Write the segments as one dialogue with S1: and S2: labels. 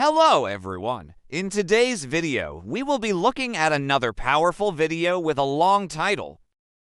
S1: Hello everyone! In today's video, we will be looking at another powerful video with a long title.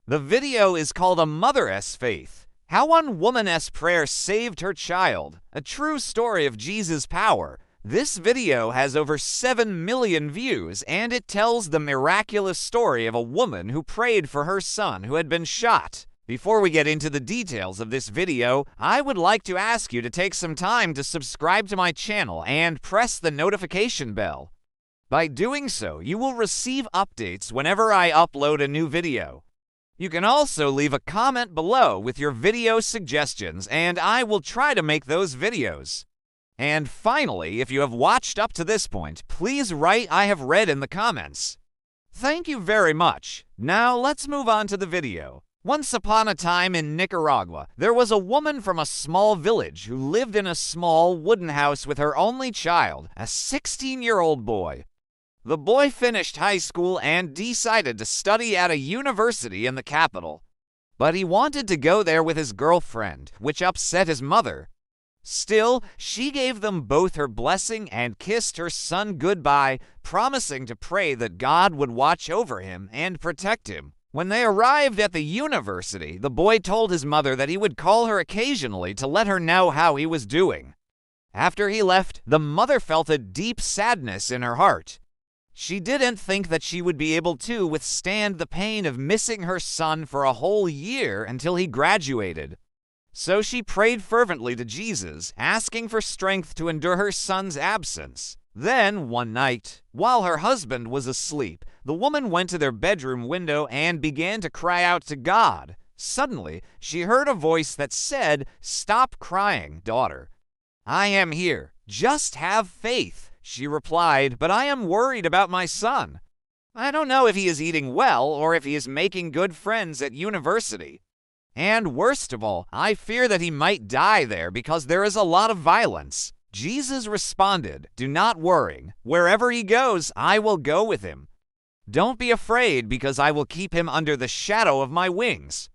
S1: The video is called A Mother's Faith: How One Woman's Prayer Saved Her Child, a true story of Jesus' power. This video has over 7 million views, and it tells the miraculous story of a woman who prayed for her son who had been shot. Before we get into the details of this video, I would like to ask you to take some time to subscribe to my channel and press the notification bell. By doing so, you will receive updates whenever I upload a new video. You can also leave a comment below with your video suggestions, and I will try to make those videos. And finally, if you have watched up to this point, please write "I have read" in the comments. Thank you very much. Now let's move on to the video. Once upon a time in Nicaragua, there was a woman from a small village who lived in a small wooden house with her only child, a 16-year-old boy. The boy finished high school and decided to study at a university in the capital. But he wanted to go there with his girlfriend, which upset his mother. Still, she gave them both her blessing and kissed her son goodbye, promising to pray that God would watch over him and protect him. When they arrived at the university, the boy told his mother that he would call her occasionally to let her know how he was doing. After he left, the mother felt a deep sadness in her heart. She didn't think that she would be able to withstand the pain of missing her son for a whole year until he graduated. So she prayed fervently to Jesus, asking for strength to endure her son's absence. Then, one night, while her husband was asleep, the woman went to their bedroom window and began to cry out to God. Suddenly, she heard a voice that said, "Stop crying, daughter. I am here. Just have faith." She replied, "But I am worried about my son. I don't know if he is eating well or if he is making good friends at university. And worst of all, I fear that he might die there because there is a lot of violence." Jesus responded, "Do not worry. Wherever he goes, I will go with him. Don't be afraid, because I will keep him under the shadow of my wings."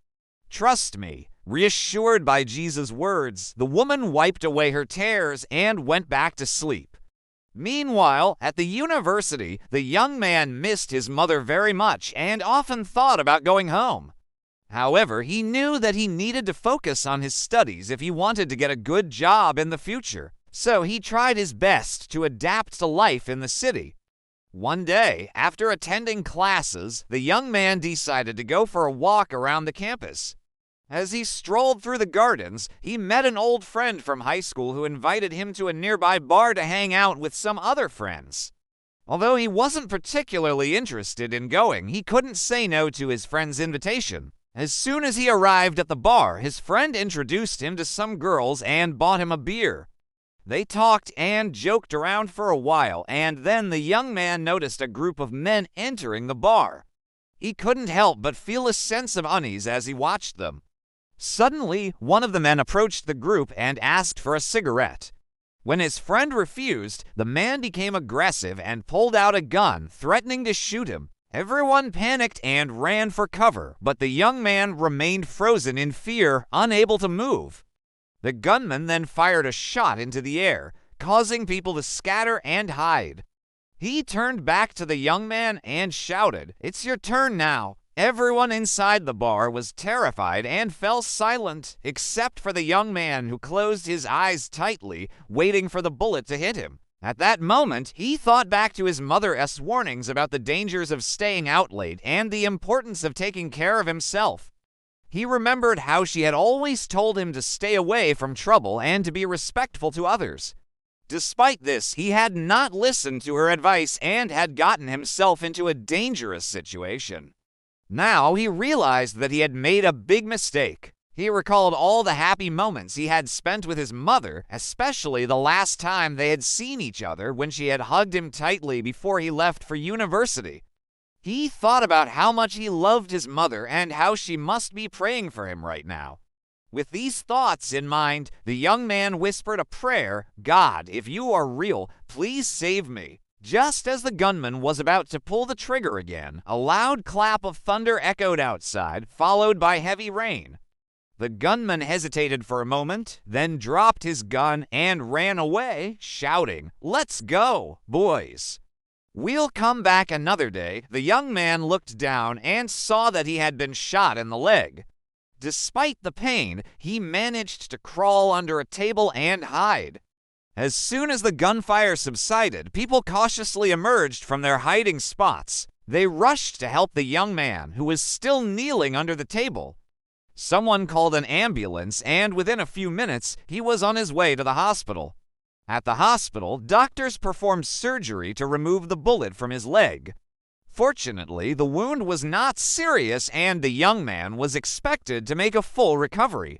S1: Trust me. Reassured by Jesus' words, the woman wiped away her tears and went back to sleep. Meanwhile, at the university, the young man missed his mother very much and often thought about going home. However, he knew that he needed to focus on his studies if he wanted to get a good job in the future. So he tried his best to adapt to life in the city. One day, after attending classes, the young man decided to go for a walk around the campus. As he strolled through the gardens, he met an old friend from high school who invited him to a nearby bar to hang out with some other friends. Although he wasn't particularly interested in going, he couldn't say no to his friend's invitation. As soon as he arrived at the bar, his friend introduced him to some girls and bought him a beer. They talked and joked around for a while, and then the young man noticed a group of men entering the bar. He couldn't help but feel a sense of unease as he watched them. Suddenly, one of the men approached the group and asked for a cigarette. When his friend refused, the man became aggressive and pulled out a gun, threatening to shoot him. Everyone panicked and ran for cover, but the young man remained frozen in fear, unable to move. The gunman then fired a shot into the air, causing people to scatter and hide. He turned back to the young man and shouted, "It's your turn now." Everyone inside the bar was terrified and fell silent, except for the young man, who closed his eyes tightly, waiting for the bullet to hit him. At that moment, he thought back to his mother's warnings about the dangers of staying out late and the importance of taking care of himself. He remembered how she had always told him to stay away from trouble and to be respectful to others. Despite this, he had not listened to her advice and had gotten himself into a dangerous situation. Now he realized that he had made a big mistake. He recalled all the happy moments he had spent with his mother, especially the last time they had seen each other when she had hugged him tightly before he left for university. He thought about how much he loved his mother and how she must be praying for him right now. With these thoughts in mind, the young man whispered a prayer, "God, if you are real, please save me." Just as the gunman was about to pull the trigger again, a loud clap of thunder echoed outside, followed by heavy rain. The gunman hesitated for a moment, then dropped his gun and ran away, shouting, "Let's go, boys." We'll come back another day. The young man looked down and saw that he had been shot in the leg. Despite the pain, he managed to crawl under a table and hide. As soon as the gunfire subsided, people cautiously emerged from their hiding spots. They rushed to help the young man, who was still kneeling under the table. Someone called an ambulance, and within a few minutes, he was on his way to the hospital. At the hospital, doctors performed surgery to remove the bullet from his leg. Fortunately, the wound was not serious, and the young man was expected to make a full recovery.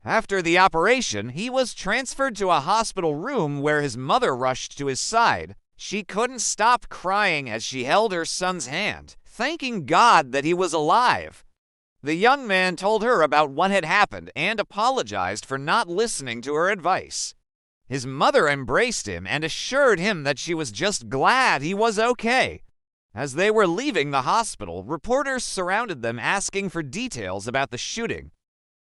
S1: After the operation, he was transferred to a hospital room where his mother rushed to his side. She couldn't stop crying as she held her son's hand, thanking God that he was alive. The young man told her about what had happened and apologized for not listening to her advice. His mother embraced him and assured him that she was just glad he was okay. As they were leaving the hospital, reporters surrounded them asking for details about the shooting.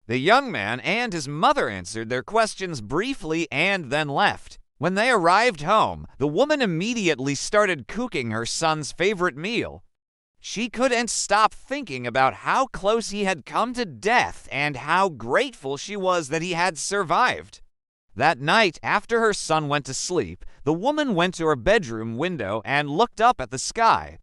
S1: The young man and his mother answered their questions briefly and then left. When they arrived home, the woman immediately started cooking her son's favorite meal. She couldn't stop thinking about how close he had come to death and how grateful she was that he had survived. That night, after her son went to sleep, the woman went to her bedroom window and looked up at the sky.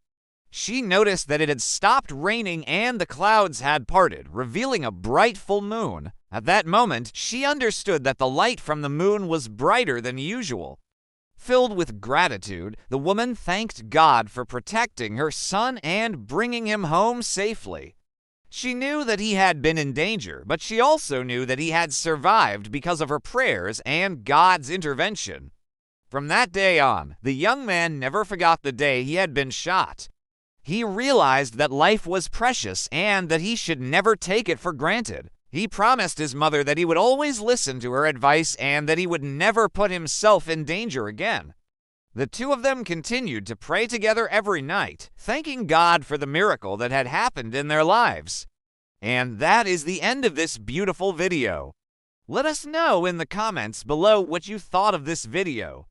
S1: She noticed that it had stopped raining and the clouds had parted, revealing a bright full moon. At that moment, she understood that the light from the moon was brighter than usual. Filled with gratitude, the woman thanked God for protecting her son and bringing him home safely. She knew that he had been in danger, but she also knew that he had survived because of her prayers and God's intervention. From that day on, the young man never forgot the day he had been shot. He realized that life was precious and that he should never take it for granted. He promised his mother that he would always listen to her advice and that he would never put himself in danger again. The two of them continued to pray together every night, thanking God for the miracle that had happened in their lives. And that is the end of this beautiful video. Let us know in the comments below what you thought of this video.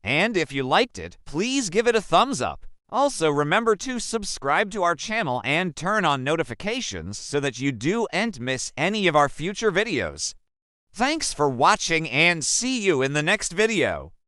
S1: And if you liked it, please give it a thumbs up. Also, remember to subscribe to our channel and turn on notifications so that you don't miss any of our future videos. Thanks for watching and see you in the next video.